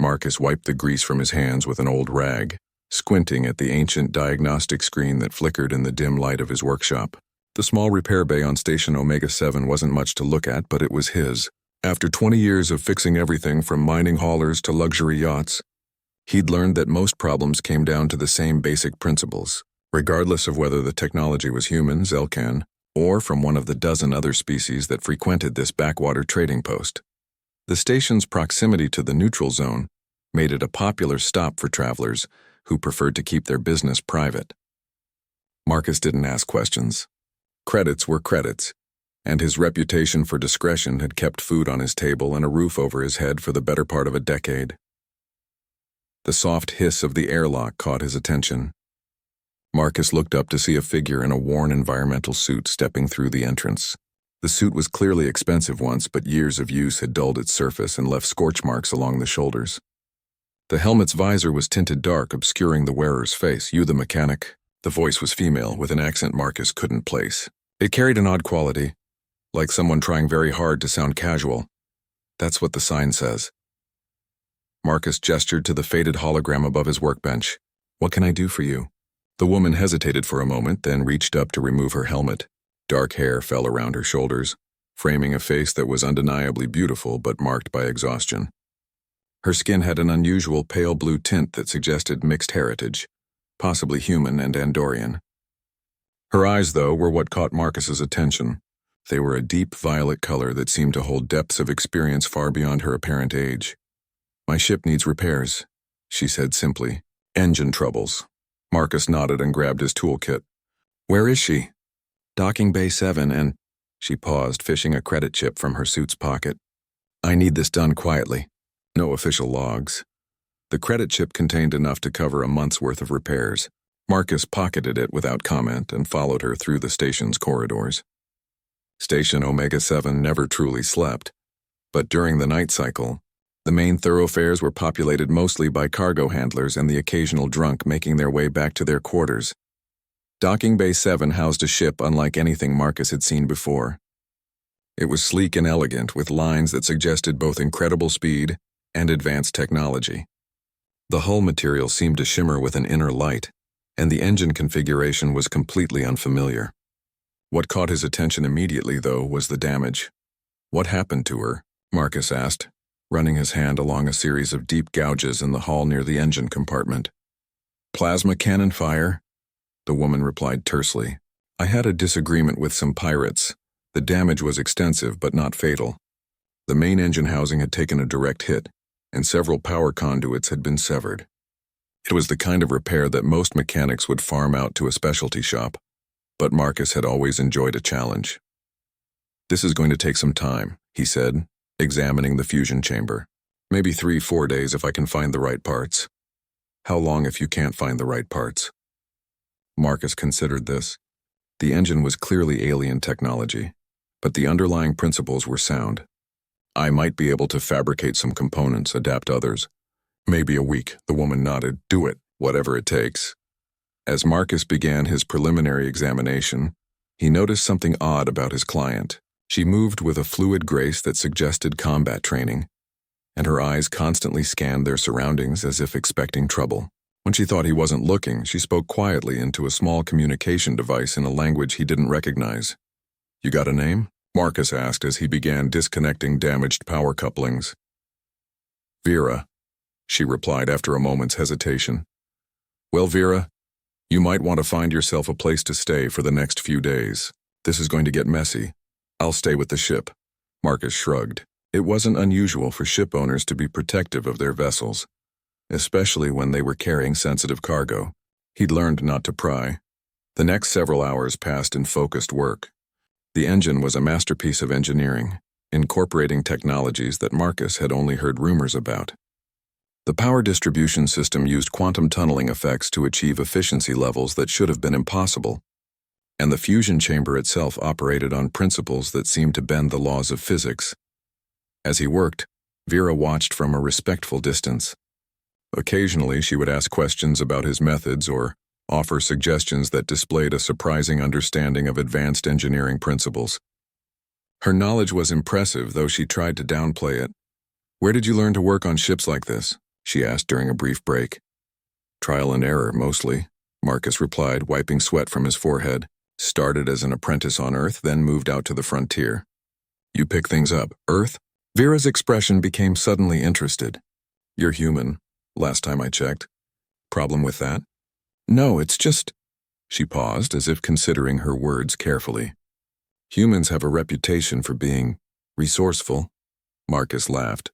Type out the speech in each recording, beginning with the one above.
Marcus wiped the grease from his hands with an old rag, squinting at the ancient diagnostic screen that flickered in the dim light of his workshop. The small repair bay on Station Omega-7 wasn't much to look at, but it was his. After 20 years of fixing everything from mining haulers to luxury yachts, he'd learned that most problems came down to the same basic principles, regardless of whether the technology was human, Zelkan, or from one of the dozen other species that frequented this backwater trading post. The station's proximity to the neutral zone made it a popular stop for travelers who preferred to keep their business private. Marcus didn't ask questions. Credits were credits, and his reputation for discretion had kept food on his table and a roof over his head for the better part of a decade. The soft hiss of the airlock caught his attention. Marcus looked up to see a figure in a worn environmental suit stepping through the entrance. The suit was clearly expensive once, but years of use had dulled its surface and left scorch marks along the shoulders. The helmet's visor was tinted dark, obscuring the wearer's face. "You the mechanic?" The voice was female, with an accent Marcus couldn't place. It carried an odd quality, like someone trying very hard to sound casual. "That's what the sign says." Marcus gestured to the faded hologram above his workbench. "What can I do for you?" The woman hesitated for a moment, then reached up to remove her helmet. Dark hair fell around her shoulders, framing a face that was undeniably beautiful but marked by exhaustion. Her skin had an unusual pale blue tint that suggested mixed heritage, possibly human and Andorian. Her eyes, though, were what caught Marcus's attention. They were a deep violet color that seemed to hold depths of experience far beyond her apparent age. "My ship needs repairs," she said simply. "Engine troubles." Marcus nodded and grabbed his toolkit. "Where is she?" "Docking Bay 7 and—" She paused, fishing a credit chip from her suit's pocket. "I need this done quietly." No official logs. The credit chip contained enough to cover a month's worth of repairs. Marcus pocketed it without comment and followed her through the station's corridors. Station Omega-7 never truly slept, but during the night cycle, the main thoroughfares were populated mostly by cargo handlers and the occasional drunk making their way back to their quarters. Docking Bay 7 housed a ship unlike anything Marcus had seen before. It was sleek and elegant, with lines that suggested both incredible speed and advanced technology. The hull material seemed to shimmer with an inner light, and the engine configuration was completely unfamiliar. What caught his attention immediately, though, was the damage. "What happened to her?" Marcus asked, running his hand along a series of deep gouges in the hull near the engine compartment. "Plasma cannon fire," the woman replied tersely. "I had a disagreement with some pirates. The damage was extensive but not fatal. The main engine housing had taken a direct hit, and several power conduits had been severed. It was the kind of repair that most mechanics would farm out to a specialty shop, but Marcus had always enjoyed a challenge. "This is going to take some time," he said, examining the fusion chamber. "Maybe 3-4 days if I can find the right parts." "How long if you can't find the right parts?" Marcus considered this. The engine was clearly alien technology, but the underlying principles were sound. "I might be able to fabricate some components, adapt others. Maybe a week," the woman nodded. "Do it, whatever it takes." As Marcus began his preliminary examination, he noticed something odd about his client. She moved with a fluid grace that suggested combat training, and her eyes constantly scanned their surroundings as if expecting trouble. When she thought he wasn't looking, she spoke quietly into a small communication device in a language he didn't recognize. "You got a name?" Marcus asked as he began disconnecting damaged power couplings. "Vera," she replied after a moment's hesitation. "Well, Vera, you might want to find yourself a place to stay for the next few days. This is going to get messy. I'll stay with the ship." Marcus shrugged. It wasn't unusual for ship owners to be protective of their vessels, especially when they were carrying sensitive cargo. He'd learned not to pry. The next several hours passed in focused work. The engine was a masterpiece of engineering, incorporating technologies that Marcus had only heard rumors about. The power distribution system used quantum tunneling effects to achieve efficiency levels that should have been impossible, and the fusion chamber itself operated on principles that seemed to bend the laws of physics. As he worked, Vera watched from a respectful distance. Occasionally, she would ask questions about his methods or offer suggestions that displayed a surprising understanding of advanced engineering principles. Her knowledge was impressive, though she tried to downplay it. "Where did you learn to work on ships like this?" she asked during a brief break. Trial and error, mostly, Marcus replied, wiping sweat from his forehead. Started as an apprentice on Earth, then moved out to the frontier. You pick things up, Earth? Vera's expression became suddenly interested. You're human, last time I checked. Problem with that? No, it's just... She paused, as if considering her words carefully. Humans have a reputation for being resourceful. Marcus laughed.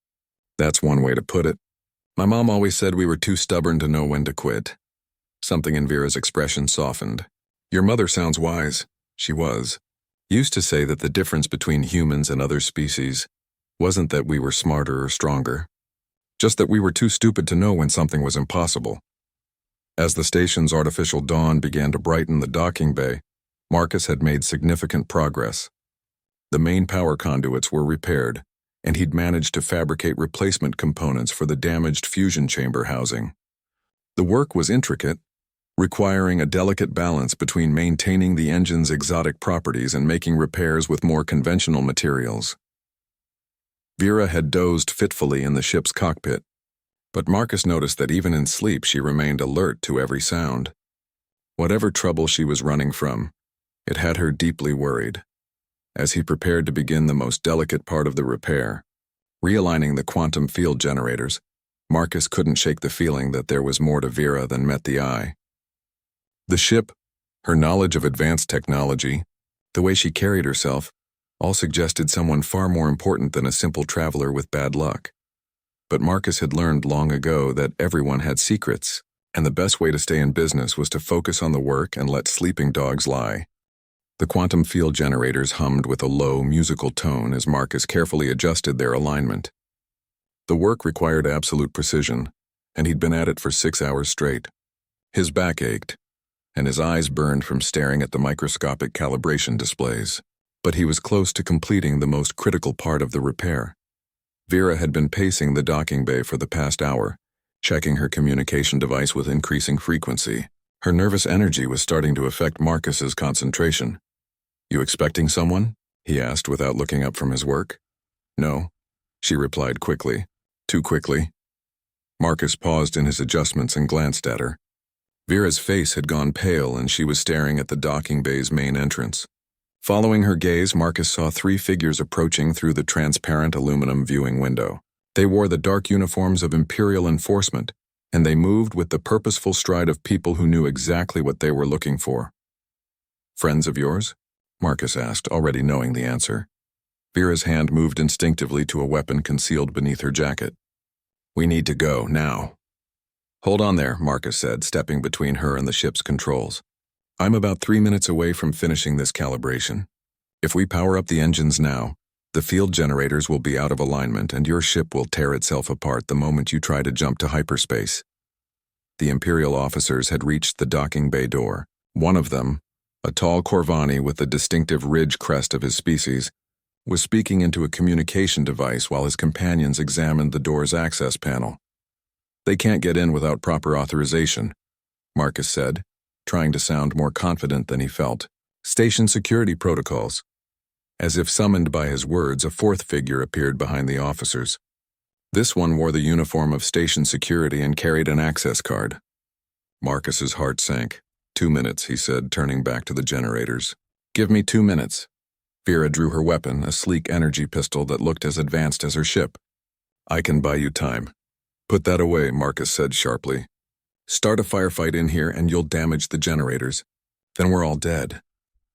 That's one way to put it. My mom always said we were too stubborn to know when to quit. Something in Vera's expression softened. Your mother sounds wise. She was. Used to say that the difference between humans and other species wasn't that we were smarter or stronger, just that we were too stupid to know when something was impossible. As the station's artificial dawn began to brighten the docking bay, Marcus had made significant progress. The main power conduits were repaired, and he'd managed to fabricate replacement components for the damaged fusion chamber housing. The work was intricate, requiring a delicate balance between maintaining the engine's exotic properties and making repairs with more conventional materials. Vera had dozed fitfully in the ship's cockpit, but Marcus noticed that even in sleep she remained alert to every sound. Whatever trouble she was running from, it had her deeply worried. As he prepared to begin the most delicate part of the repair, realigning the quantum field generators, Marcus couldn't shake the feeling that there was more to Vera than met the eye. The ship, her knowledge of advanced technology, the way she carried herself, all suggested someone far more important than a simple traveler with bad luck. But Marcus had learned long ago that everyone had secrets, and the best way to stay in business was to focus on the work and let sleeping dogs lie. The quantum field generators hummed with a low, musical tone as Marcus carefully adjusted their alignment. The work required absolute precision, and he'd been at it for 6 hours straight. His back ached, and his eyes burned from staring at the microscopic calibration displays. But he was close to completing the most critical part of the repair. Vera had been pacing the docking bay for the past hour, checking her communication device with increasing frequency. Her nervous energy was starting to affect Marcus's concentration. You expecting someone? He asked without looking up from his work. No, she replied quickly. Too quickly. Marcus paused in his adjustments and glanced at her. Vera's face had gone pale and she was staring at the docking bay's main entrance. Following her gaze, Marcus saw 3 figures approaching through the transparent aluminum viewing window. They wore the dark uniforms of Imperial enforcement, and they moved with the purposeful stride of people who knew exactly what they were looking for. Friends of yours? Marcus asked, already knowing the answer. Vera's hand moved instinctively to a weapon concealed beneath her jacket. We need to go, now. Hold on there, Marcus said, stepping between her and the ship's controls. I'm about 3 minutes away from finishing this calibration. If we power up the engines now, the field generators will be out of alignment and your ship will tear itself apart the moment you try to jump to hyperspace. The Imperial officers had reached the docking bay door. One of them, a tall Corvani with the distinctive ridge crest of his species, was speaking into a communication device while his companions examined the door's access panel. They can't get in without proper authorization, Marcus said, trying to sound more confident than he felt. Station security protocols. As if summoned by his words, a 4th figure appeared behind the officers. This one wore the uniform of station security and carried an access card. Marcus's heart sank. 2 minutes, he said, turning back to the generators. Give me 2 minutes. Vera drew her weapon, a sleek energy pistol that looked as advanced as her ship. I can buy you time. Put that away, Marcus said sharply. Start a firefight in here and you'll damage the generators. Then we're all dead.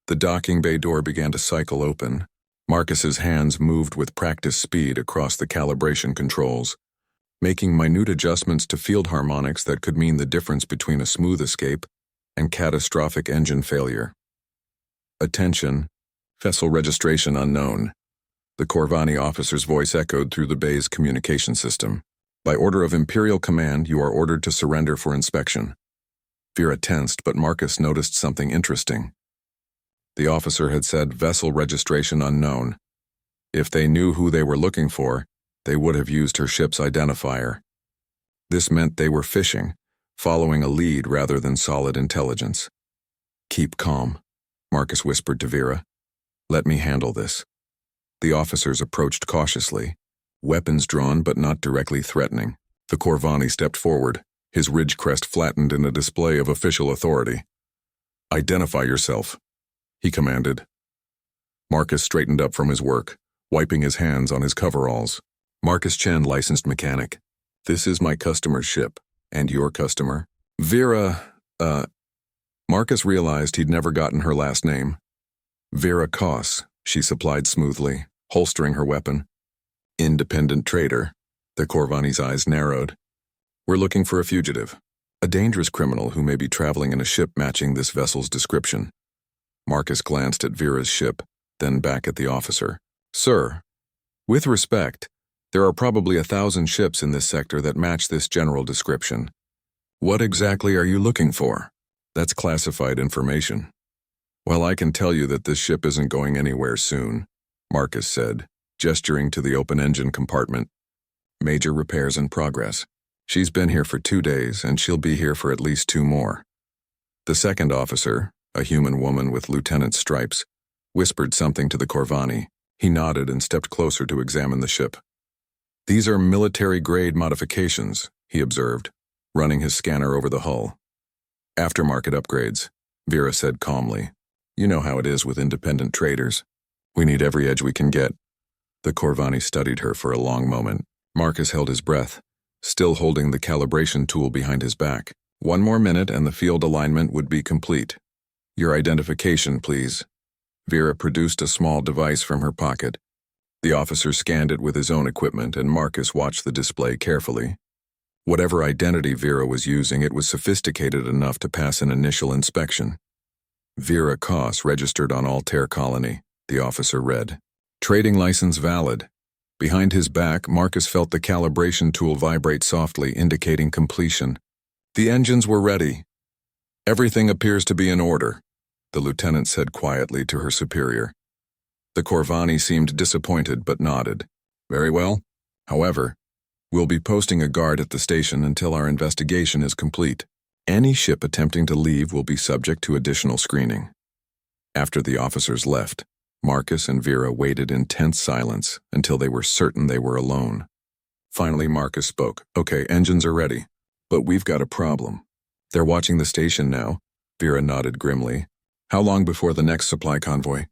The docking bay door began to cycle open. Marcus's hands moved with practiced speed across the calibration controls, making minute adjustments to field harmonics that could mean the difference between a smooth escape and catastrophic engine failure. Attention. Vessel registration unknown. The Corvani officer's voice echoed through the bay's communication system. By order of Imperial Command, you are ordered to surrender for inspection. Vera tensed, but Marcus noticed something interesting. The officer had said vessel registration unknown. If they knew who they were looking for, they would have used her ship's identifier. This meant they were fishing, following a lead rather than solid intelligence. Keep calm, Marcus whispered to Vera. Let me handle this. The officers approached cautiously, weapons drawn but not directly threatening. The Corvani stepped forward, his ridge crest flattened in a display of official authority. "Identify yourself," he commanded. Marcus straightened up from his work, wiping his hands on his coveralls. "Marcus Chen, licensed mechanic. This is my customer's ship. And your customer?" "Vera, Marcus realized he'd never gotten her last name. "Vera Koss," she supplied smoothly, holstering her weapon. "Independent trader." The Corvani's eyes narrowed. "We're looking for a fugitive. A dangerous criminal who may be traveling in a ship matching this vessel's description." Marcus glanced at Vera's ship, then back at the officer. "Sir, with respect, there are probably 1,000 ships in this sector that match this general description. What exactly are you looking for?" "That's classified information." "Well, I can tell you that this ship isn't going anywhere soon," Marcus said, gesturing to the open engine compartment. "Major repairs in progress. She's been here for 2 days, and she'll be here for at least 2 more. The second officer, a human woman with lieutenant's stripes, whispered something to the Corvani. He nodded and stepped closer to examine the ship. "These are military-grade modifications," he observed, running his scanner over the hull. "Aftermarket upgrades," Vera said calmly. "You know how it is with independent traders. We need every edge we can get." The Corvani studied her for a long moment. Marcus held his breath, still holding the calibration tool behind his back. 1 more minute and the field alignment would be complete. "Your identification, please." Vera produced a small device from her pocket. The officer scanned it with his own equipment, and Marcus watched the display carefully. Whatever identity Vera was using, it was sophisticated enough to pass an initial inspection. "Vera Koss, registered on Altair Colony," the officer read. "Trading license valid." Behind his back, Marcus felt the calibration tool vibrate softly, indicating completion. "The engines were ready. Everything appears to be in order," the lieutenant said quietly to her superior. The Corvani seemed disappointed but nodded. "Very well. However, we'll be posting a guard at the station until our investigation is complete. Any ship attempting to leave will be subject to additional screening." After the officers left, Marcus and Vera waited in tense silence until they were certain they were alone. Finally, Marcus spoke. "Okay, engines are ready, but we've got a problem." "They're watching the station now," Vera nodded grimly. "How long before the next supply convoy?"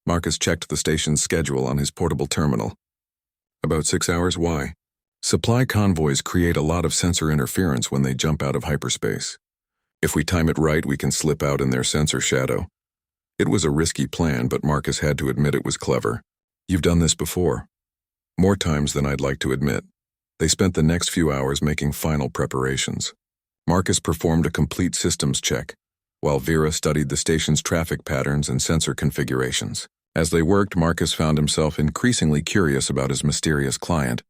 Marcus checked the station's schedule on his portable terminal. "About 6 hours. Why?" "Supply convoys create a lot of sensor interference when they jump out of hyperspace. If we time it right, we can slip out in their sensor shadow." It was a risky plan, but Marcus had to admit it was clever. "You've done this before." "More times than I'd like to admit." They spent the next few hours making final preparations. Marcus performed a complete systems check, while Vera studied the station's traffic patterns and sensor configurations. As they worked, Marcus found himself increasingly curious about his mysterious client.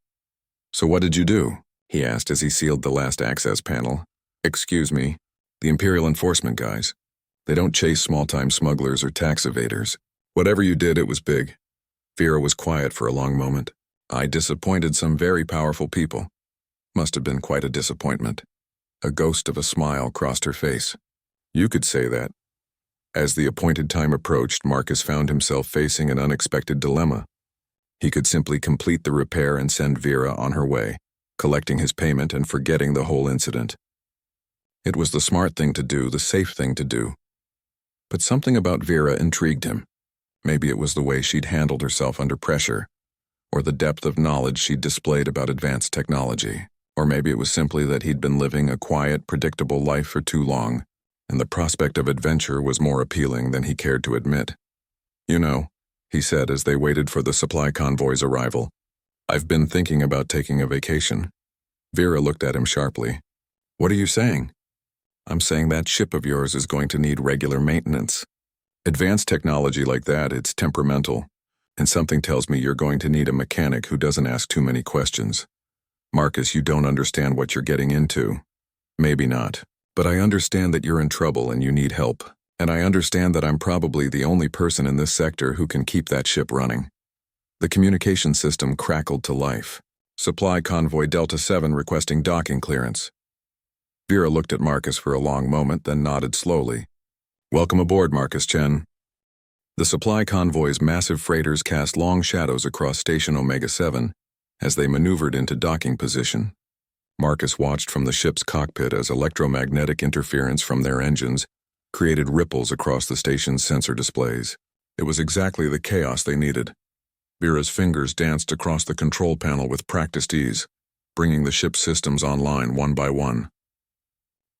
"So what did you do?" he asked as he sealed the last access panel. "Excuse me, the Imperial Enforcement guys. They don't chase small-time smugglers or tax evaders. Whatever you did, it was big." Vera was quiet for a long moment. "I disappointed some very powerful people." Must have been quite a disappointment. A ghost of a smile crossed her face. "You could say that." As the appointed time approached, Marcus found himself facing an unexpected dilemma. He could simply complete the repair and send Vera on her way, collecting his payment and forgetting the whole incident. It was the smart thing to do, the safe thing to do. But something about Vera intrigued him. Maybe it was the way she'd handled herself under pressure, or the depth of knowledge she'd displayed about advanced technology. Or maybe it was simply that he'd been living a quiet, predictable life for too long, and the prospect of adventure was more appealing than he cared to admit. "You know," he said as they waited for the supply convoy's arrival, "I've been thinking about taking a vacation." Vera looked at him sharply. "What are you saying?" "I'm saying that ship of yours is going to need regular maintenance. Advanced technology like that, it's temperamental, and something tells me you're going to need a mechanic who doesn't ask too many questions. Marcus, you don't understand what you're getting into." "Maybe not, but I understand that you're in trouble and you need help, and I understand that I'm probably the only person in this sector who can keep that ship running." The communication system crackled to life. "Supply convoy Delta 7 requesting docking clearance." Vera looked at Marcus for a long moment, then nodded slowly. "Welcome aboard, Marcus Chen." The supply convoy's massive freighters cast long shadows across Station Omega 7 as they maneuvered into docking position. Marcus watched from the ship's cockpit as electromagnetic interference from their engines created ripples across the station's sensor displays. It was exactly the chaos they needed. Vera's fingers danced across the control panel with practiced ease, bringing the ship's systems online one by one.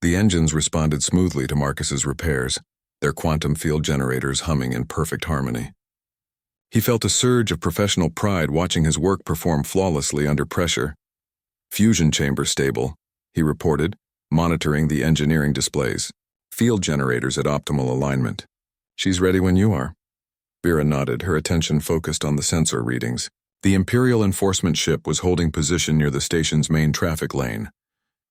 The engines responded smoothly to Marcus's repairs, their quantum field generators humming in perfect harmony. He felt a surge of professional pride watching his work perform flawlessly under pressure. "Fusion chamber stable," he reported, monitoring the engineering displays. "Field generators at optimal alignment." "She's ready when you are." Vera nodded, her attention focused on the sensor readings. The Imperial enforcement ship was holding position near the station's main traffic lane,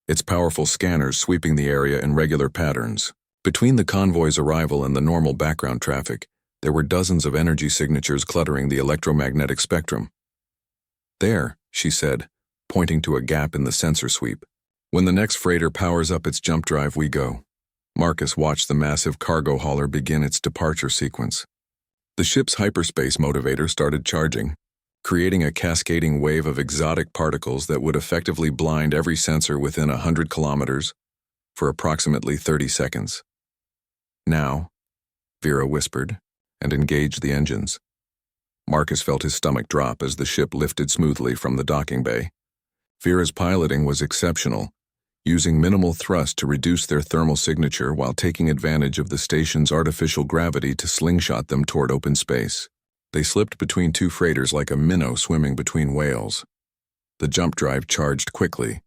its powerful scanners sweeping the area in regular patterns. Between the convoy's arrival and the normal background traffic, there were dozens of energy signatures cluttering the electromagnetic spectrum. "There," she said, pointing to a gap in the sensor sweep. "When the next freighter powers up its jump drive, we go." Marcus watched the massive cargo hauler begin its departure sequence. The ship's hyperspace motivator started charging, creating a cascading wave of exotic particles that would effectively blind every sensor within 100 kilometers for approximately 30 seconds. "Now," Vera whispered, and engaged the engines. Marcus felt his stomach drop as the ship lifted smoothly from the docking bay. Vera's piloting was exceptional, using minimal thrust to reduce their thermal signature while taking advantage of the station's artificial gravity to slingshot them toward open space. They slipped between two freighters like a minnow swimming between whales. The jump drive charged quickly,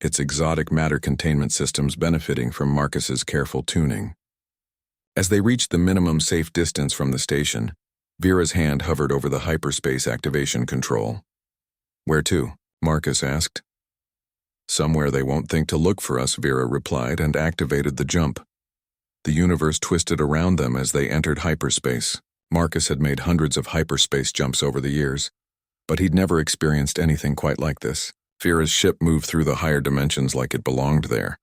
its exotic matter containment systems benefiting from Marcus's careful tuning. As they reached the minimum safe distance from the station, Vera's hand hovered over the hyperspace activation control. "Where to?" Marcus asked. "Somewhere they won't think to look for us," Vera replied, and activated the jump. The universe twisted around them as they entered hyperspace. Marcus had made hundreds of hyperspace jumps over the years, but he'd never experienced anything quite like this. Vera's ship moved through the higher dimensions like it belonged there,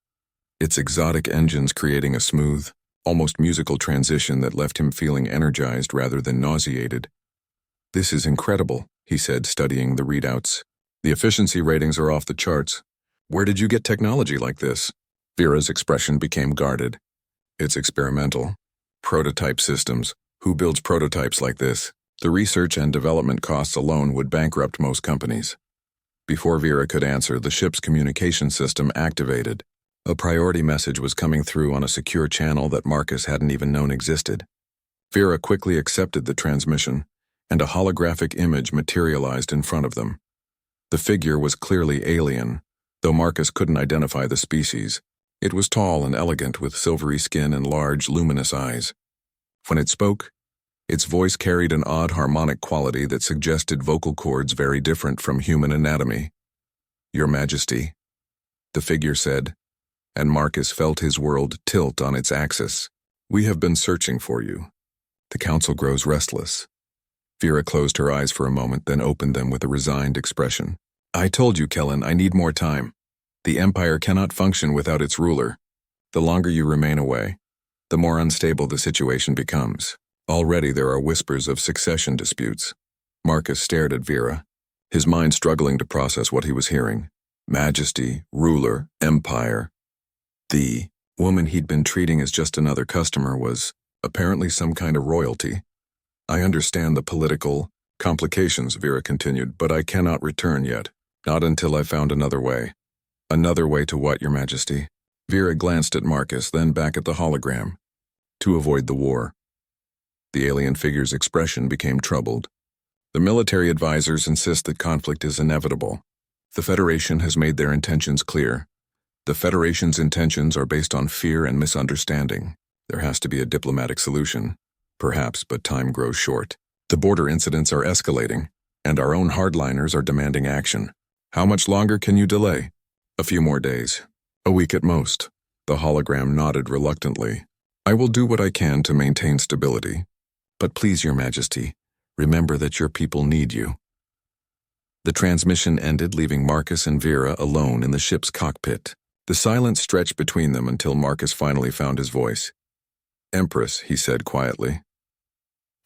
its exotic engines creating a smooth, almost musical transition that left him feeling energized rather than nauseated. "This is incredible," he said, studying the readouts. "The efficiency ratings are off the charts. Where did you get technology like this?" Vera's expression became guarded. "It's experimental. Prototype systems. Who builds prototypes like this? The research and development costs alone would bankrupt most companies." Before Vera could answer, the ship's communication system activated. A priority message was coming through on a secure channel that Marcus hadn't even known existed. Vera quickly accepted the transmission, and a holographic image materialized in front of them. The figure was clearly alien, though Marcus couldn't identify the species. It was tall and elegant with silvery skin and large, luminous eyes. When it spoke, its voice carried an odd harmonic quality that suggested vocal cords very different from human anatomy. "Your Majesty," the figure said, and Marcus felt his world tilt on its axis. "We have been searching for you. The council grows restless." Vera closed her eyes for a moment, then opened them with a resigned expression. "I told you, Kellen, I need more time. The Empire cannot function without its ruler. The longer you remain away, the more unstable the situation becomes. Already there are whispers of succession disputes." Marcus stared at Vera, his mind struggling to process what he was hearing. Majesty, ruler, empire. The woman he'd been treating as just another customer was apparently some kind of royalty. "I understand the political complications," Vera continued, "but I cannot return yet. Not until I've found another way." "Another way to what, Your Majesty?" Vera glanced at Marcus, then back at the hologram. "To avoid the war." The alien figure's expression became troubled. "The military advisors insist that conflict is inevitable. The Federation has made their intentions clear. The Federation's intentions are based on fear and misunderstanding. There has to be a diplomatic solution. Perhaps, but time grows short. The border incidents are escalating, and our own hardliners are demanding action. How much longer can you delay?" "A few more days. A week at most." The hologram nodded reluctantly. "I will do what I can to maintain stability. But please, Your Majesty, remember that your people need you." The transmission ended, leaving Marcus and Vera alone in the ship's cockpit. The silence stretched between them until Marcus finally found his voice. "Empress," he said quietly.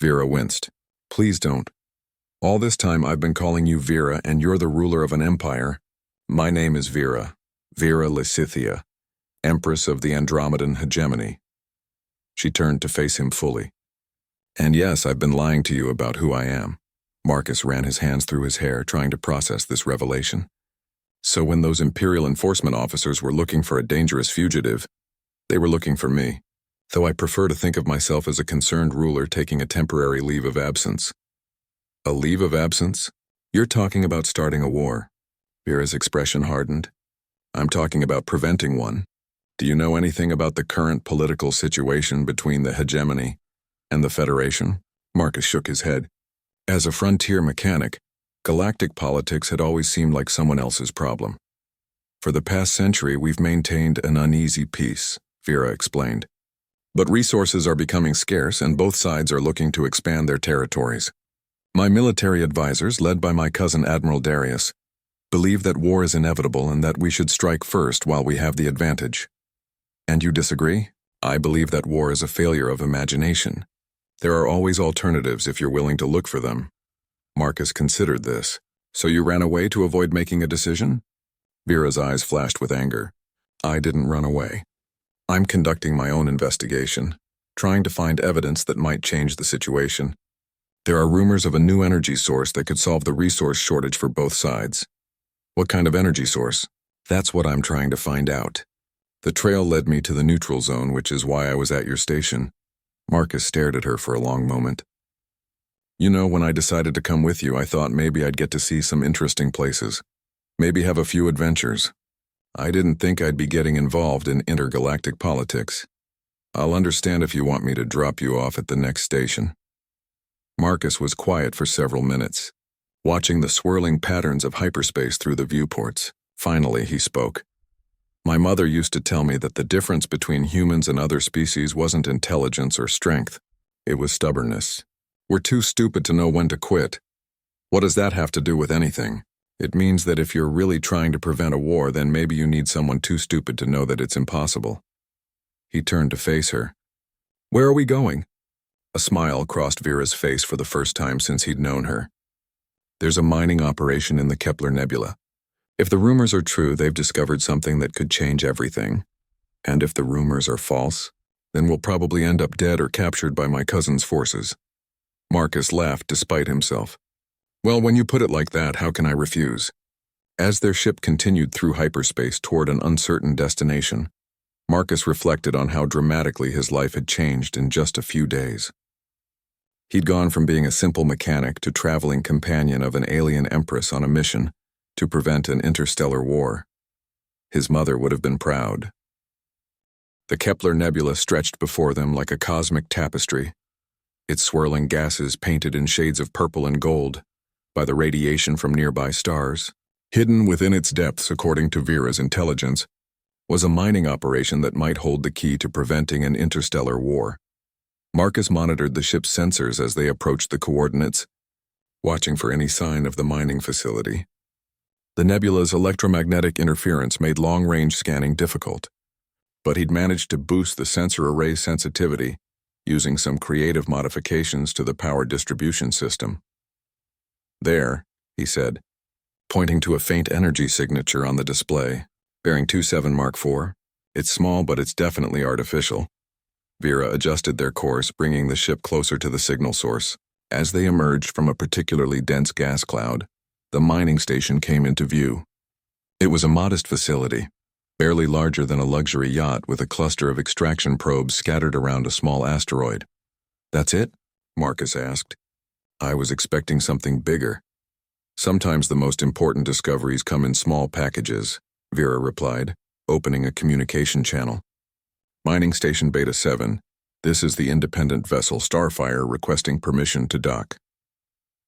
Vera winced. "Please don't. All this time I've been calling you Vera, and you're the ruler of an empire. My name is Vera." Vera Lysithea, Empress of the Andromedan hegemony. She turned to face him fully. And yes, I've been lying to you about who I am. Marcus ran his hands through his hair, trying to process this revelation. So when those Imperial enforcement officers were looking for a dangerous fugitive, they were looking for me, though I prefer to think of myself as a concerned ruler taking a temporary leave of absence. A leave of absence? You're talking about starting a war. Vera's expression hardened. I'm talking about preventing one. Do you know anything about the current political situation between the hegemony and the Federation? Marcus shook his head. As a frontier mechanic, galactic politics had always seemed like someone else's problem. For the past century, we've maintained an uneasy peace, Vera explained. But resources are becoming scarce and both sides are looking to expand their territories. My military advisors, led by my cousin Admiral Darius, believe that war is inevitable and that we should strike first while we have the advantage. And you disagree? I believe that war is a failure of imagination. There are always alternatives if you're willing to look for them. Marcus considered this. So you ran away to avoid making a decision? Vera's eyes flashed with anger. I didn't run away. I'm conducting my own investigation, trying to find evidence that might change the situation. There are rumors of a new energy source that could solve the resource shortage for both sides. What kind of energy source? That's what I'm trying to find out. The trail led me to the neutral zone, which is why I was at your station. Marcus stared at her for a long moment. You know, when I decided to come with you, I thought maybe I'd get to see some interesting places. Maybe have a few adventures. I didn't think I'd be getting involved in intergalactic politics. I'll understand if you want me to drop you off at the next station. Marcus was quiet for several minutes, watching the swirling patterns of hyperspace through the viewports. Finally, he spoke. My mother used to tell me that the difference between humans and other species wasn't intelligence or strength. It was stubbornness. We're too stupid to know when to quit. What does that have to do with anything? It means that if you're really trying to prevent a war, then maybe you need someone too stupid to know that it's impossible. He turned to face her. Where are we going? A smile crossed Vera's face for the first time since he'd known her. There's a mining operation in the Kepler Nebula. If the rumors are true, they've discovered something that could change everything. And if the rumors are false, then we'll probably end up dead or captured by my cousin's forces. Marcus laughed despite himself. Well, when you put it like that, how can I refuse? As their ship continued through hyperspace toward an uncertain destination, Marcus reflected on how dramatically his life had changed in just a few days. He'd gone from being a simple mechanic to traveling companion of an alien empress on a mission to prevent an interstellar war. His mother would have been proud. The Kepler Nebula stretched before them like a cosmic tapestry, its swirling gases painted in shades of purple and gold by the radiation from nearby stars. Hidden within its depths, according to Vera's intelligence, was a mining operation that might hold the key to preventing an interstellar war. Marcus monitored the ship's sensors as they approached the coordinates, watching for any sign of the mining facility. The nebula's electromagnetic interference made long-range scanning difficult, but he'd managed to boost the sensor array's sensitivity using some creative modifications to the power distribution system. There, he said, pointing to a faint energy signature on the display, bearing 27 Mark IV. It's small, but it's definitely artificial. Vera adjusted their course, bringing the ship closer to the signal source. As they emerged from a particularly dense gas cloud, the mining station came into view. It was a modest facility, barely larger than a luxury yacht with a cluster of extraction probes scattered around a small asteroid. That's it? Marcus asked. I was expecting something bigger. Sometimes the most important discoveries come in small packages, Vera replied, opening a communication channel. Mining Station Beta 7, this is the independent vessel Starfire requesting permission to dock.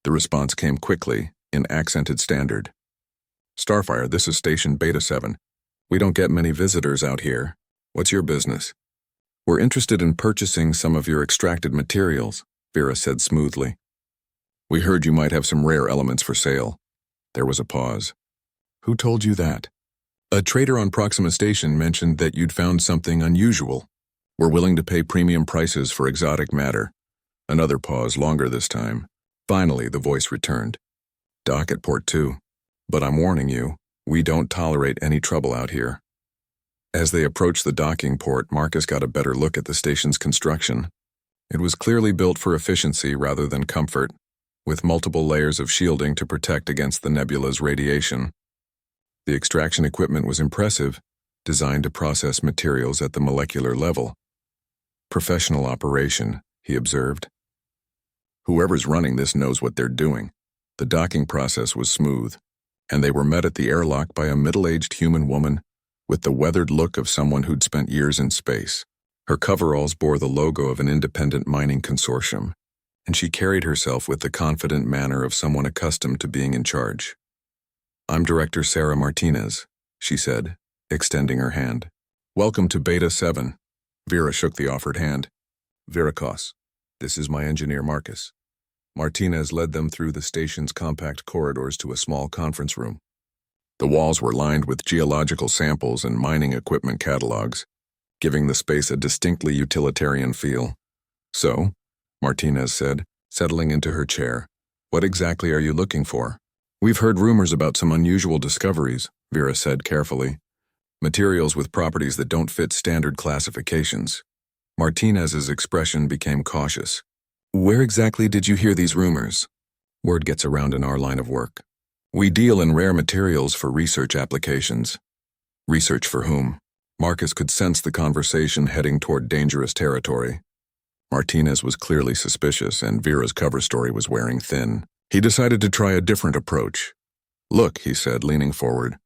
The response came quickly, in accented standard. Starfire, this is Station Beta 7. We don't get many visitors out here. What's your business? We're interested in purchasing some of your extracted materials, Vera said smoothly. We heard you might have some rare elements for sale. There was a pause. Who told you that? A trader on Proxima Station mentioned that you'd found something unusual. We're willing to pay premium prices for exotic matter. Another pause, longer this time. Finally, the voice returned. Dock at Port 2. But I'm warning you, We don't tolerate any trouble out here. As they approached the docking port, Marcus got a better look at the station's construction. It was clearly built for efficiency rather than comfort, with multiple layers of shielding to protect against the nebula's radiation. The extraction equipment was impressive, designed to process materials at the molecular level. Professional operation, he observed. Whoever's running this knows what they're doing. The docking process was smooth, and they were met at the airlock by a middle-aged human woman with the weathered look of someone who'd spent years in space. Her coveralls bore the logo of an independent mining consortium, and she carried herself with the confident manner of someone accustomed to being in charge. "I'm Director Sarah Martinez," she said, extending her hand. "Welcome to Beta 7. Vera shook the offered hand. "Veracos. This is my engineer Marcus." Martinez led them through the station's compact corridors to a small conference room. The walls were lined with geological samples and mining equipment catalogs, giving the space a distinctly utilitarian feel. "So," Martinez said, settling into her chair, "what exactly are you looking for?" "We've heard rumors about some unusual discoveries," Vera said carefully. "Materials with properties that don't fit standard classifications." Martinez's expression became cautious. "Where exactly did you hear these rumors?" "Word gets around in our line of work. We deal in rare materials for research applications." "Research for whom?" Marcus could sense the conversation heading toward dangerous territory. Martinez was clearly suspicious, and Vera's cover story was wearing thin. He decided to try a different approach. "Look," he said, leaning forward,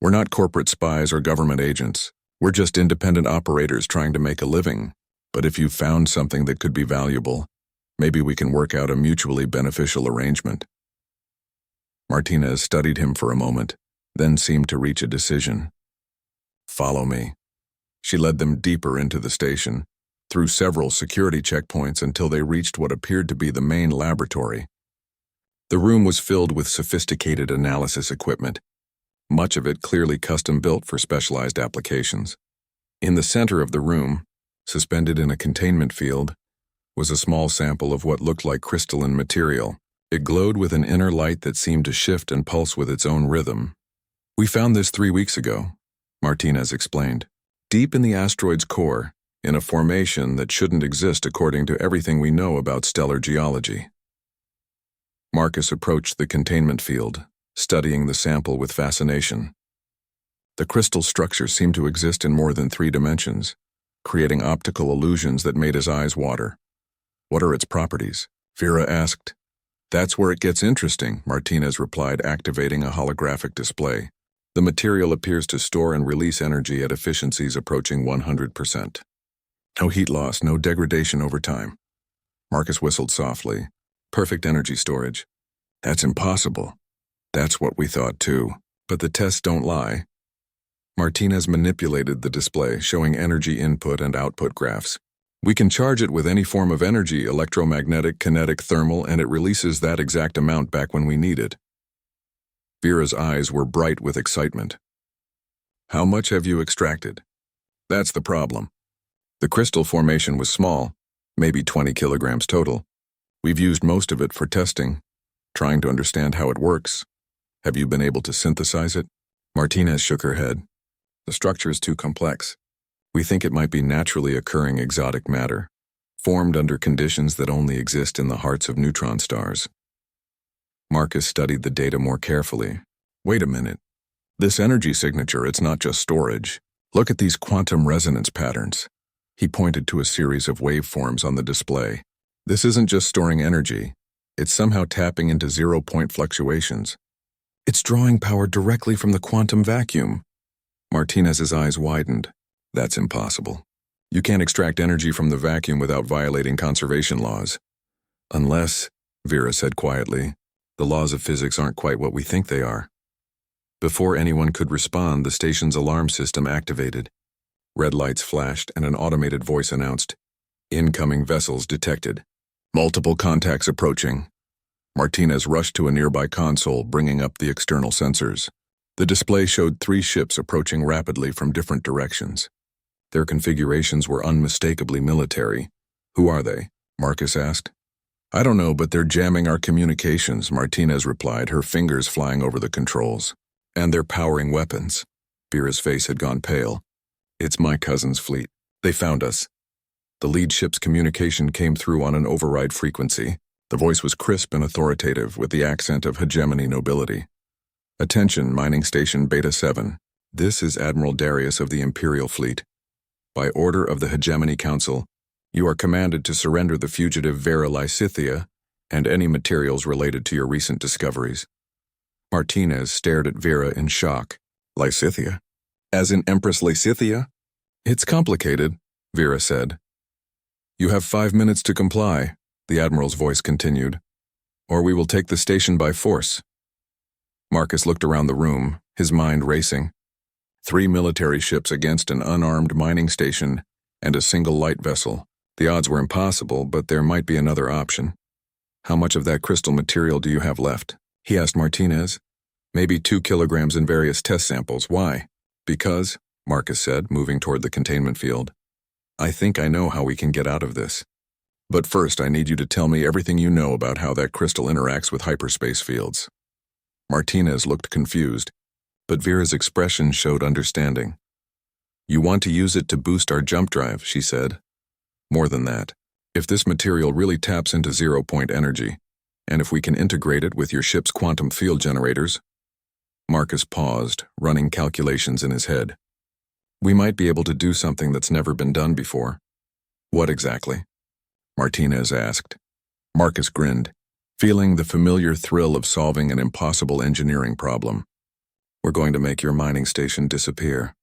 "we're not corporate spies or government agents. We're just independent operators trying to make a living. But if you've found something that could be valuable, maybe we can work out a mutually beneficial arrangement." Martinez studied him for a moment, then seemed to reach a decision. "Follow me." She led them deeper into the station, through several security checkpoints until they reached what appeared to be the main laboratory. The room was filled with sophisticated analysis equipment, much of it clearly custom-built for specialized applications. In the center of the room, suspended in a containment field, was a small sample of what looked like crystalline material. It glowed with an inner light that seemed to shift and pulse with its own rhythm. "We found this 3 weeks ago," Martinez explained. "Deep in the asteroid's core, in a formation that shouldn't exist according to everything we know about stellar geology." Marcus approached the containment field, studying the sample with fascination. The crystal structure seemed to exist in more than 3 dimensions, creating optical illusions that made his eyes water. "What are its properties?" Vera asked. "That's where it gets interesting," Martinez replied, activating a holographic display. "The material appears to store and release energy at efficiencies approaching 100%. No heat loss, no degradation over time." Marcus whistled softly. "Perfect energy storage." "That's impossible." "That's what we thought too. But the tests don't lie." Martinez manipulated the display, showing energy input and output graphs. "We can charge it with any form of energy, electromagnetic, kinetic, thermal, and it releases that exact amount back when we need it." Vera's eyes were bright with excitement. "How much have you extracted?" "That's the problem. The crystal formation was small, maybe 20 kilograms total. We've used most of it for testing, trying to understand how it works. Have you been able to synthesize it?" Martinez shook her head. "The structure is too complex. We think it might be naturally occurring exotic matter, formed under conditions that only exist in the hearts of neutron stars." Marcus studied the data more carefully. "Wait a minute. This energy signature, it's not just storage. Look at these quantum resonance patterns." He pointed to a series of waveforms on the display. "This isn't just storing energy. It's somehow tapping into zero-point fluctuations. It's drawing power directly from the quantum vacuum." Martinez's eyes widened. "That's impossible. You can't extract energy from the vacuum without violating conservation laws." "Unless," Vera said quietly, "the laws of physics aren't quite what we think they are." Before anyone could respond, the station's alarm system activated. Red lights flashed and an automated voice announced, "Incoming vessels detected. Multiple contacts approaching." Martinez rushed to a nearby console, bringing up the external sensors. The display showed 3 ships approaching rapidly from different directions. Their configurations were unmistakably military. "Who are they?" Marcus asked. "I don't know, but they're jamming our communications," Martinez replied, her fingers flying over the controls. And they're powering weapons. Vera's face had gone pale. It's my cousin's fleet. They found us. The lead ship's communication came through on an override frequency. The voice was crisp and authoritative, with the accent of hegemony nobility. Attention, Mining Station Beta 7. This is Admiral Darius of the Imperial Fleet. By order of the Hegemony Council, you are commanded to surrender the fugitive Vera Lysithia and any materials related to your recent discoveries. Martinez stared at Vera in shock. Lysithia? As in Empress Lysithia? It's complicated, Vera said. You have 5 minutes to comply, the Admiral's voice continued, or we will take the station by force. Marcus looked around the room, his mind racing. 3 military ships against an unarmed mining station and a single light vessel. The odds were impossible, but there might be another option. How much of that crystal material do you have left? He asked Martinez. Maybe 2 kilograms in various test samples. Why? Because, Marcus said, moving toward the containment field. I think I know how we can get out of this. But first, I need you to tell me everything you know about how that crystal interacts with hyperspace fields. Martinez looked confused, but Vera's expression showed understanding. You want to use it to boost our jump drive, she said. More than that, if this material really taps into zero-point energy, and if we can integrate it with your ship's quantum field generators. Marcus paused, running calculations in his head. We might be able to do something that's never been done before. What exactly? Martinez asked. Marcus grinned, feeling the familiar thrill of solving an impossible engineering problem. We're going to make your mining station disappear.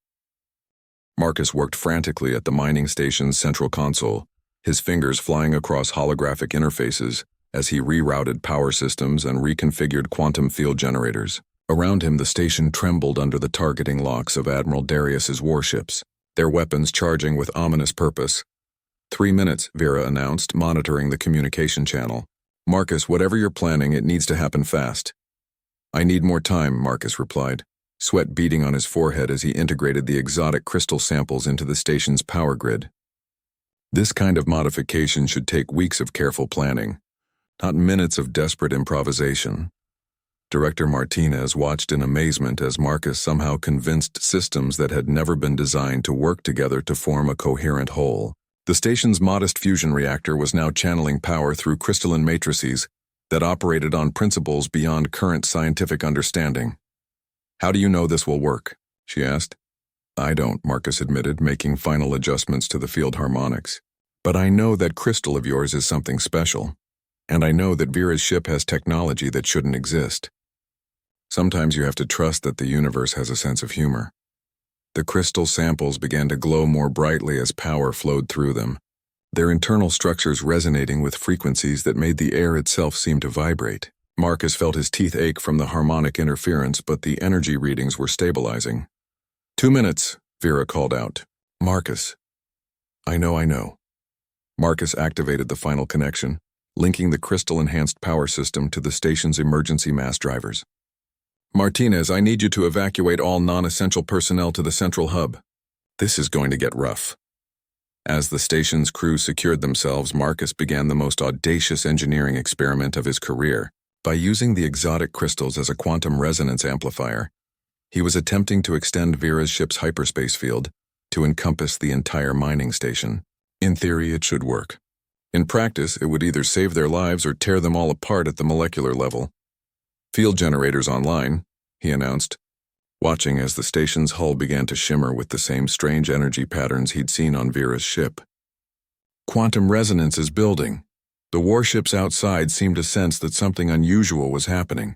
Marcus worked frantically at the mining station's central console, his fingers flying across holographic interfaces as he rerouted power systems and reconfigured quantum field generators. Around him, the station trembled under the targeting locks of Admiral Darius's warships, their weapons charging with ominous purpose. 3 minutes, Vera announced, monitoring the communication channel. Marcus, whatever you're planning, it needs to happen fast. I need more time, Marcus replied, sweat beading on his forehead as he integrated the exotic crystal samples into the station's power grid. This kind of modification should take weeks of careful planning, not minutes of desperate improvisation. Director Martinez watched in amazement as Marcus somehow convinced systems that had never been designed to work together to form a coherent whole. The station's modest fusion reactor was now channeling power through crystalline matrices that operated on principles beyond current scientific understanding. How do you know this will work? She asked. I don't, Marcus admitted, making final adjustments to the field harmonics. But I know that crystal of yours is something special. And I know that Vera's ship has technology that shouldn't exist. Sometimes you have to trust that the universe has a sense of humor. The crystal samples began to glow more brightly as power flowed through them, their internal structures resonating with frequencies that made the air itself seem to vibrate. Marcus felt his teeth ache from the harmonic interference, but the energy readings were stabilizing. 2 minutes, Vera called out. Marcus. I know. Marcus activated the final connection, linking the crystal-enhanced power system to the station's emergency mass drivers. Martinez, I need you to evacuate all non-essential personnel to the central hub. This is going to get rough. As the station's crew secured themselves, Marcus began the most audacious engineering experiment of his career. By using the exotic crystals as a quantum resonance amplifier, he was attempting to extend Vera's ship's hyperspace field to encompass the entire mining station. In theory, it should work. In practice, it would either save their lives or tear them all apart at the molecular level. Field generators online, he announced, watching as the station's hull began to shimmer with the same strange energy patterns he'd seen on Vera's ship. Quantum resonance is building. The warships outside seemed to sense that something unusual was happening.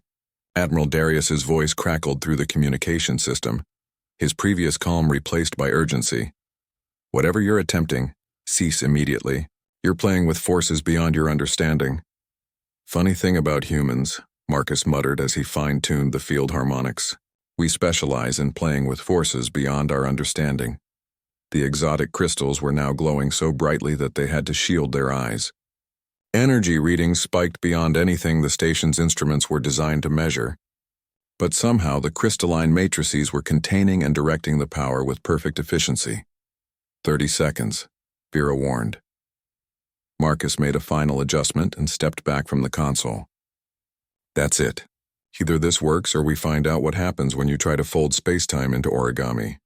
Admiral Darius's voice crackled through the communication system, his previous calm replaced by urgency. Whatever you're attempting, cease immediately. You're playing with forces beyond your understanding. Funny thing about humans, Marcus muttered as he fine-tuned the field harmonics. We specialize in playing with forces beyond our understanding. The exotic crystals were now glowing so brightly that they had to shield their eyes. Energy readings spiked beyond anything the station's instruments were designed to measure. But somehow the crystalline matrices were containing and directing the power with perfect efficiency. 30 seconds, Vera warned. Marcus made a final adjustment and stepped back from the console. That's it. Either this works or we find out what happens when you try to fold space-time into origami.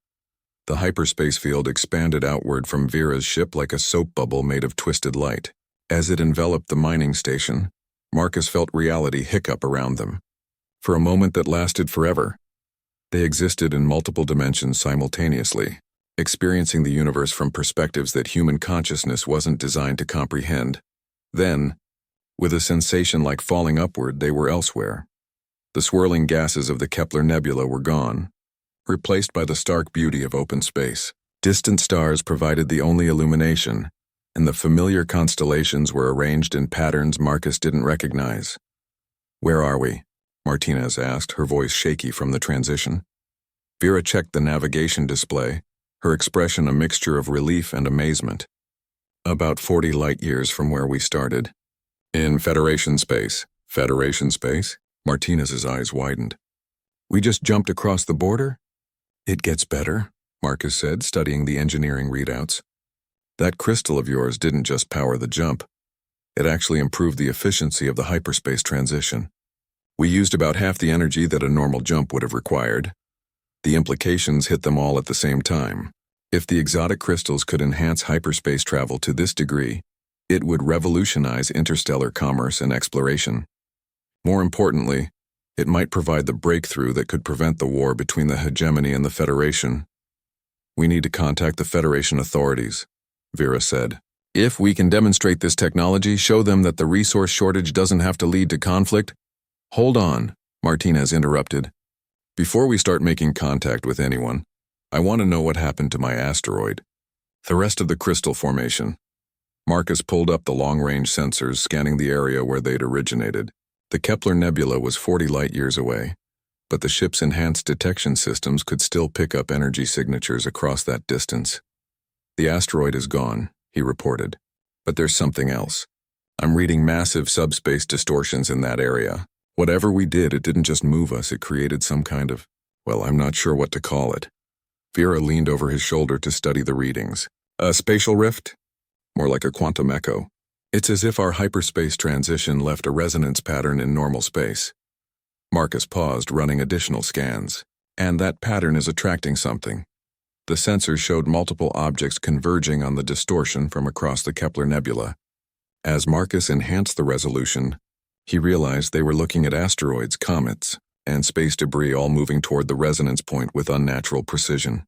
The hyperspace field expanded outward from Vera's ship like a soap bubble made of twisted light. As it enveloped the mining station, Marcus felt reality hiccup around them. For a moment that lasted forever, they existed in multiple dimensions simultaneously, experiencing the universe from perspectives that human consciousness wasn't designed to comprehend. Then, with a sensation like falling upward, they were elsewhere. The swirling gases of the Kepler Nebula were gone, replaced by the stark beauty of open space. Distant stars provided the only illumination, and the familiar constellations were arranged in patterns Marcus didn't recognize. "Where are we?" Martinez asked, her voice shaky from the transition. Vera checked the navigation display, her expression a mixture of relief and amazement. "About 40 light-years from where we started. In Federation space." "Federation space?" Martinez's eyes widened. "We just jumped across the border?" "It gets better," Marcus said, studying the engineering readouts. "That crystal of yours didn't just power the jump. It actually improved the efficiency of the hyperspace transition. We used about half the energy that a normal jump would have required. The implications hit them all at the same time. If the exotic crystals could enhance hyperspace travel to this degree, it would revolutionize interstellar commerce and exploration. More importantly, it might provide the breakthrough that could prevent the war between the hegemony and the Federation. We need to contact the Federation authorities," Vera said. "If we can demonstrate this technology, show them that the resource shortage doesn't have to lead to conflict." "Hold on," Martinez interrupted. "Before we start making contact with anyone, I want to know what happened to my asteroid. The rest of the crystal formation." Marcus pulled up the long-range sensors, scanning the area where they'd originated. The Kepler Nebula was 40 light-years away, but the ship's enhanced detection systems could still pick up energy signatures across that distance. "The asteroid is gone," he reported. "But there's something else. I'm reading massive subspace distortions in that area. Whatever we did, it didn't just move us, it created some kind of, well, I'm not sure what to call it." Vera leaned over his shoulder to study the readings. "A spatial rift? More like a quantum echo. It's as if our hyperspace transition left a resonance pattern in normal space." Marcus paused, running additional scans. "And that pattern is attracting something." The sensors showed multiple objects converging on the distortion from across the Kepler Nebula. As Marcus enhanced the resolution, he realized they were looking at asteroids, comets, and space debris all moving toward the resonance point with unnatural precision.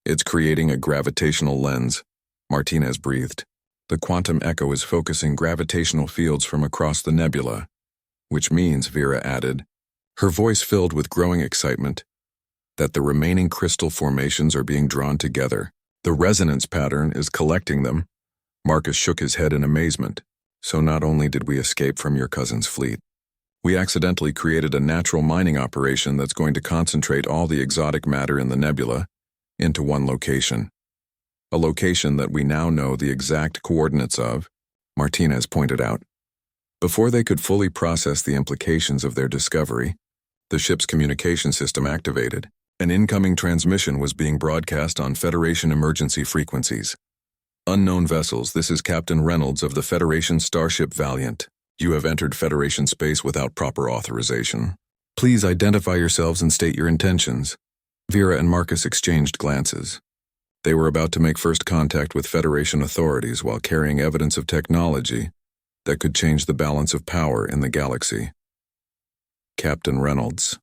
"It's creating a gravitational lens," Martinez breathed. "The quantum echo is focusing gravitational fields from across the nebula." "Which means," Vera added, her voice filled with growing excitement, "that the remaining crystal formations are being drawn together. The resonance pattern is collecting them." Marcus shook his head in amazement. "So not only did we escape from your cousin's fleet, we accidentally created a natural mining operation that's going to concentrate all the exotic matter in the nebula into one location. A location that we now know the exact coordinates of," Martinez pointed out. Before they could fully process the implications of their discovery, the ship's communication system activated. An incoming transmission was being broadcast on Federation emergency frequencies. "Unknown vessels, this is Captain Reynolds of the Federation starship Valiant. You have entered Federation space without proper authorization. Please identify yourselves and state your intentions." Vera and Marcus exchanged glances. They were about to make first contact with Federation authorities while carrying evidence of technology that could change the balance of power in the galaxy. "Captain Reynolds,"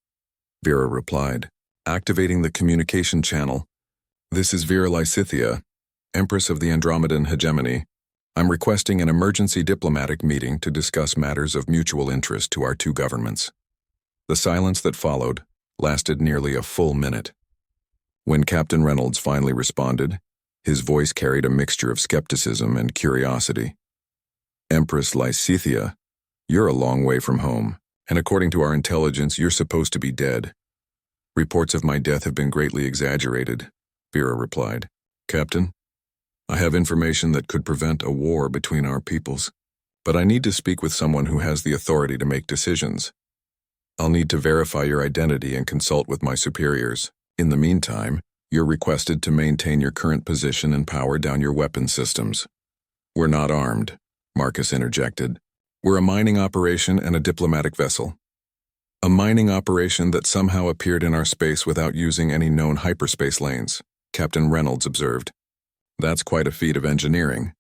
Vera replied, activating the communication channel. "This is Vera Lysithia, Empress of the Andromedan hegemony. I'm requesting an emergency diplomatic meeting to discuss matters of mutual interest to our two governments." The silence that followed lasted nearly a full minute. When Captain Reynolds finally responded, his voice carried a mixture of skepticism and curiosity. "Empress Lysithia, you're a long way from home, and according to our intelligence, you're supposed to be dead." "Reports of my death have been greatly exaggerated," Vera replied. "Captain, I have information that could prevent a war between our peoples, but I need to speak with someone who has the authority to make decisions. I'll need to verify your identity and consult with my superiors. In the meantime, you're requested to maintain your current position and power down your weapon systems." "We're not armed," Marcus interjected. "We're a mining operation and a diplomatic vessel." A mining operation that somehow appeared in our space without using any known hyperspace lanes, Captain Reynolds observed. That's quite a feat of engineering.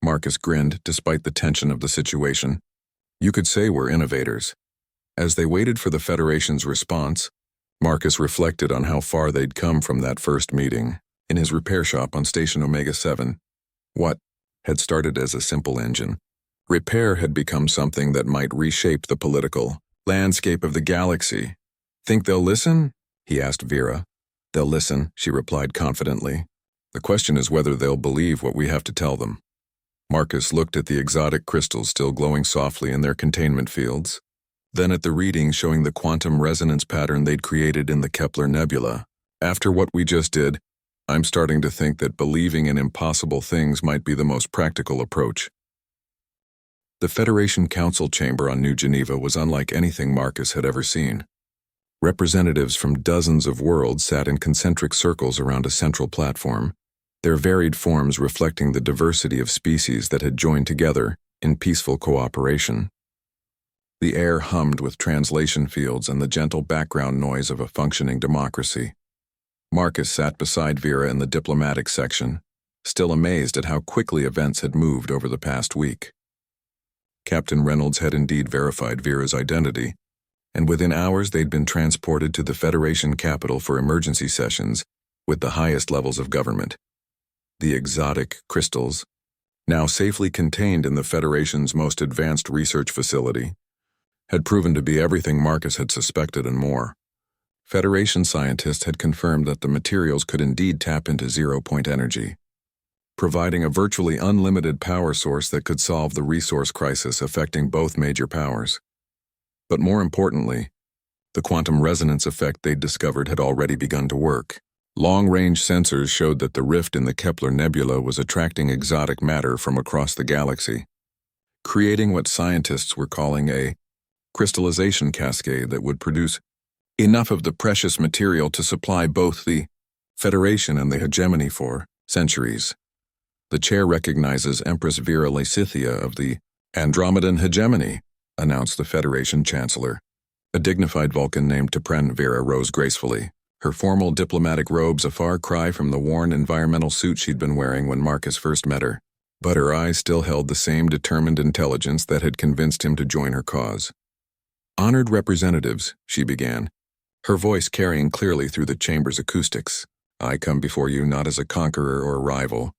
Marcus grinned despite the tension of the situation. You could say we're innovators. As they waited for the Federation's response, Marcus reflected on how far they'd come from that first meeting, in his repair shop on Station Omega 7. What had started as a simple engine, repair had become something that might reshape the political landscape of the galaxy. Think they'll listen? He asked Vera. They'll listen, she replied confidently. The question is whether they'll believe what we have to tell them. Marcus looked at the exotic crystals still glowing softly in their containment fields, then at the readings showing the quantum resonance pattern they'd created in the Kepler Nebula. After what we just did, I'm starting to think that believing in impossible things might be the most practical approach. The Federation Council chamber on New Geneva was unlike anything Marcus had ever seen. Representatives from dozens of worlds sat in concentric circles around a central platform, their varied forms reflecting the diversity of species that had joined together in peaceful cooperation. The air hummed with translation fields and the gentle background noise of a functioning democracy. Marcus sat beside Vera in the diplomatic section, still amazed at how quickly events had moved over the past week. Captain Reynolds had indeed verified Vera's identity, and within hours they'd been transported to the Federation capital for emergency sessions with the highest levels of government. The exotic crystals, now safely contained in the Federation's most advanced research facility, had proven to be everything Marcus had suspected and more. Federation scientists had confirmed that the materials could indeed tap into zero-point energy, providing a virtually unlimited power source that could solve the resource crisis affecting both major powers. But more importantly, the quantum resonance effect they'd discovered had already begun to work. Long-range sensors showed that the rift in the Kepler Nebula was attracting exotic matter from across the galaxy, creating what scientists were calling a crystallization cascade that would produce enough of the precious material to supply both the Federation and the hegemony for centuries. The chair recognizes Empress Vera Lacithia of the Andromedan hegemony, announced the Federation Chancellor. A dignified Vulcan named T'Pren Vera rose gracefully, her formal diplomatic robes a far cry from the worn environmental suit she'd been wearing when Marcus first met her. But her eyes still held the same determined intelligence that had convinced him to join her cause. Honored representatives, she began, her voice carrying clearly through the chamber's acoustics. I come before you not as a conqueror or a rival,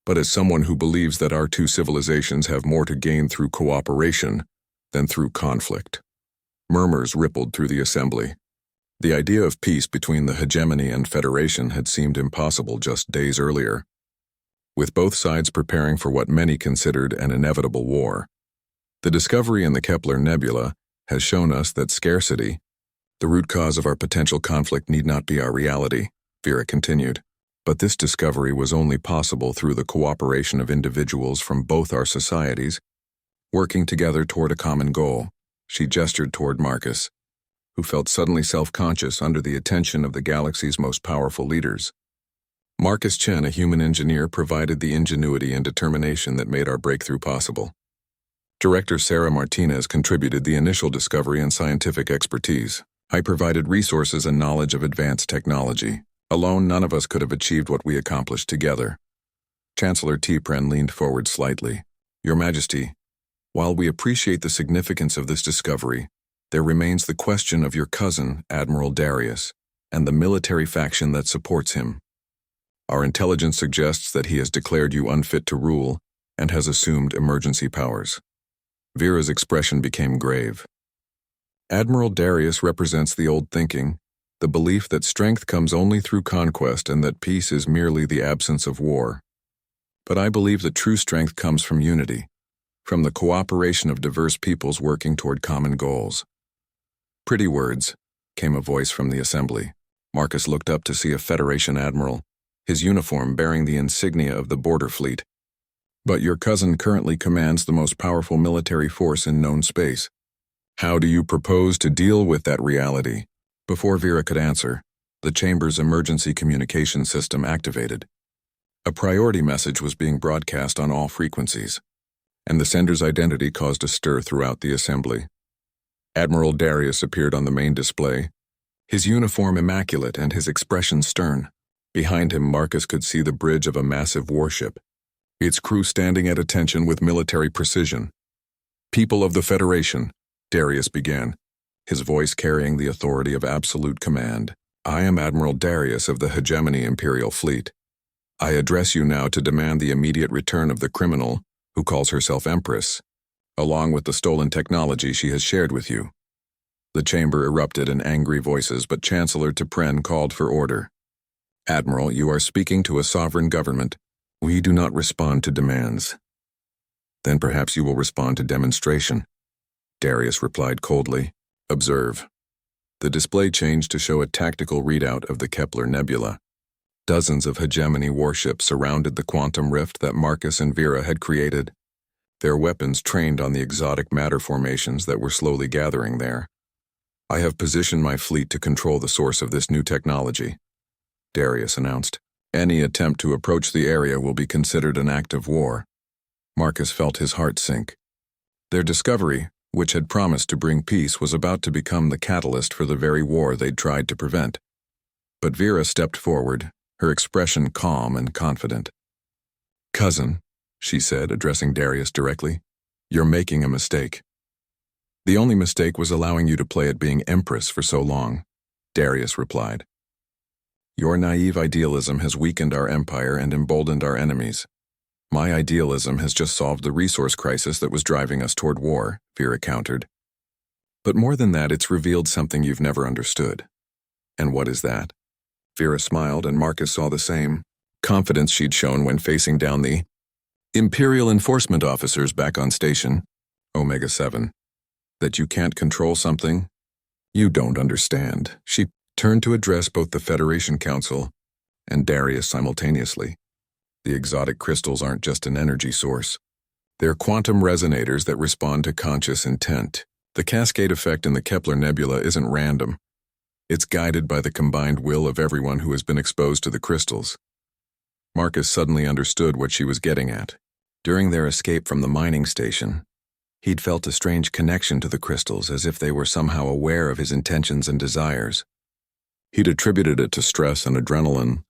but as someone who believes that our two civilizations have more to gain through cooperation than through conflict. Murmurs rippled through the assembly. The idea of peace between the hegemony and Federation had seemed impossible just days earlier, with both sides preparing for what many considered an inevitable war. The discovery in the Kepler Nebula has shown us that scarcity, the root cause of our potential conflict, need not be our reality, Vera continued. But this discovery was only possible through the cooperation of individuals from both our societies, working together toward a common goal. She gestured toward Marcus, who felt suddenly self-conscious under the attention of the galaxy's most powerful leaders. Marcus Chen, a human engineer, provided the ingenuity and determination that made our breakthrough possible. Director Sarah Martinez contributed the initial discovery and scientific expertise. I provided resources and knowledge of advanced technology. Alone, none of us could have achieved what we accomplished together. Chancellor T'Pren leaned forward slightly. Your Majesty, while we appreciate the significance of this discovery, there remains the question of your cousin, Admiral Darius, and the military faction that supports him. Our intelligence suggests that he has declared you unfit to rule and has assumed emergency powers. Vera's expression became grave. Admiral Darius represents the old thinking, the belief that strength comes only through conquest and that peace is merely the absence of war. But I believe that true strength comes from unity, from the cooperation of diverse peoples working toward common goals. Pretty words, came a voice from the assembly. Marcus looked up to see a Federation admiral, his uniform bearing the insignia of the border fleet. But your cousin currently commands the most powerful military force in known space. How do you propose to deal with that reality? Before Vera could answer, the chamber's emergency communication system activated. A priority message was being broadcast on all frequencies, and the sender's identity caused a stir throughout the assembly. Admiral Darius appeared on the main display, his uniform immaculate and his expression stern. Behind him, Marcus could see the bridge of a massive warship, its crew standing at attention with military precision. "People of the Federation," Darius began, his voice carrying the authority of absolute command. "I am Admiral Darius of the Hegemony Imperial Fleet. I address you now to demand the immediate return of the criminal who calls herself Empress, along with the stolen technology she has shared with you." The chamber erupted in angry voices, but Chancellor T'Pren called for order. "Admiral, you are speaking to a sovereign government. We do not respond to demands." "Then perhaps you will respond to demonstration," Darius replied coldly. "Observe." The display changed to show a tactical readout of the Kepler Nebula. Dozens of hegemony warships surrounded the quantum rift that Marcus and Vera had created, their weapons trained on the exotic matter formations that were slowly gathering there. "I have positioned my fleet to control the source of this new technology," Darius announced. "Any attempt to approach the area will be considered an act of war." Marcus felt his heart sink. Their discovery, which had promised to bring peace, was about to become the catalyst for the very war they'd tried to prevent. But Vera stepped forward, her expression calm and confident. "Cousin," she said, addressing Darius directly, "you're making a mistake." "The only mistake was allowing you to play at being Empress for so long," Darius replied. "Your naive idealism has weakened our empire and emboldened our enemies. My idealism has just solved the resource crisis that was driving us toward war," Vera countered. "But more than that, it's revealed something you've never understood." "And what is that?" Vera smiled, and Marcus saw the same confidence she'd shown when facing down the Imperial enforcement officers back on station, Omega 7. "That you can't control something you don't understand." She turned to address both the Federation Council and Darius simultaneously. "The exotic crystals aren't just an energy source. They're quantum resonators that respond to conscious intent. The cascade effect in the Kepler Nebula isn't random. It's guided by the combined will of everyone who has been exposed to the crystals." Marcus suddenly understood what she was getting at. During their escape from the mining station, he'd felt a strange connection to the crystals, as if they were somehow aware of his intentions and desires. He'd attributed it to stress and adrenaline,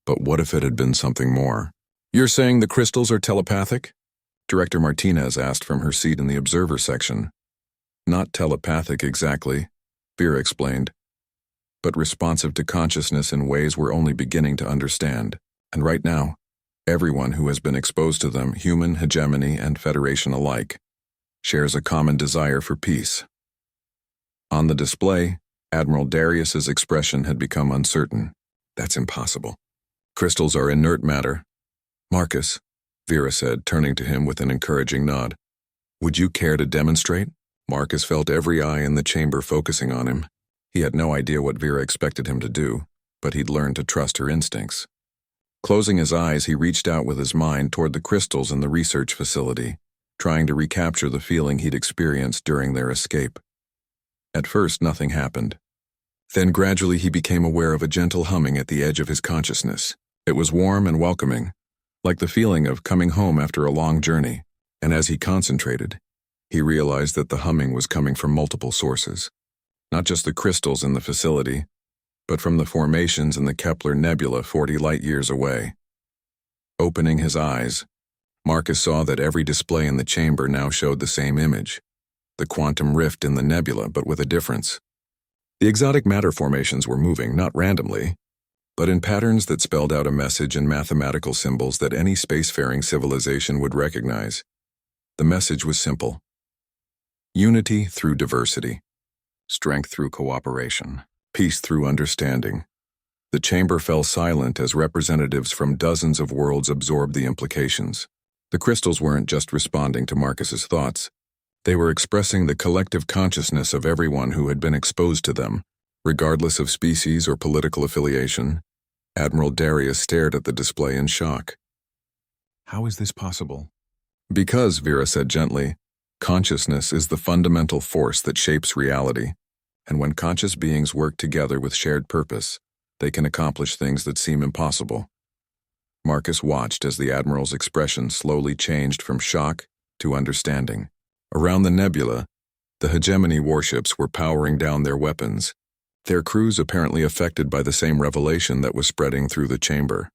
but what if it had been something more? "You're saying the crystals are telepathic?" Director Martinez asked from her seat in the observer section. "Not telepathic exactly," Vera explained, "but responsive to consciousness in ways we're only beginning to understand. And right now, everyone who has been exposed to them, human, hegemony, and Federation alike, shares a common desire for peace." On the display, Admiral Darius's expression had become uncertain. "That's impossible. Crystals are inert matter." "Marcus," Vera said, turning to him with an encouraging nod, "would you care to demonstrate?" Marcus felt every eye in the chamber focusing on him. He had no idea what Vera expected him to do, but he'd learned to trust her instincts. Closing his eyes, he reached out with his mind toward the crystals in the research facility, trying to recapture the feeling he'd experienced during their escape. At first, nothing happened. Then gradually he became aware of a gentle humming at the edge of his consciousness. It was warm and welcoming, like the feeling of coming home after a long journey. And as he concentrated, he realized that the humming was coming from multiple sources. Not just the crystals in the facility, but from the formations in the Kepler Nebula 40 light-years away. Opening his eyes, Marcus saw that every display in the chamber now showed the same image, the quantum rift in the nebula, but with a difference. The exotic matter formations were moving, not randomly, but in patterns that spelled out a message in mathematical symbols that any spacefaring civilization would recognize. The message was simple: unity through diversity, strength through cooperation, peace through understanding. The chamber fell silent as representatives from dozens of worlds absorbed the implications. The crystals weren't just responding to Marcus's thoughts. They were expressing the collective consciousness of everyone who had been exposed to them, regardless of species or political affiliation. Admiral Darius stared at the display in shock. "How is this possible?" "Because," Vera said gently, "consciousness is the fundamental force that shapes reality, and when conscious beings work together with shared purpose, they can accomplish things that seem impossible." Marcus watched as the Admiral's expression slowly changed from shock to understanding. Around the nebula, The hegemony warships were powering down their weapons, their crews apparently affected by the same revelation that was spreading through the chamber.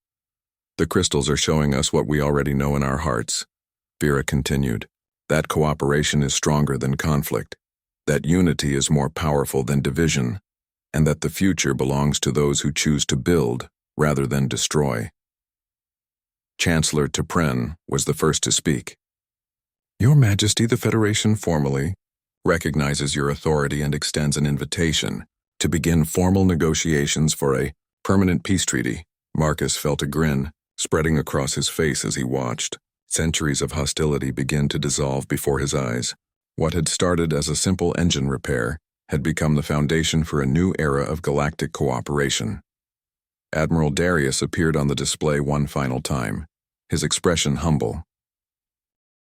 The crystals are showing us what we already know in our hearts, Vera continued. That cooperation is stronger than conflict, that unity is more powerful than division, and that the future belongs to those who choose to build rather than destroy. Chancellor T'Pren was the first to speak. Your Majesty, the Federation formally recognizes your authority and extends an invitation to begin formal negotiations for a permanent peace treaty. Marcus felt a grin spreading across his face as he watched centuries of hostility begin to dissolve before his eyes. What had started as a simple engine repair had become the foundation for a new era of galactic cooperation. Admiral Darius appeared on the display one final time, his expression humble,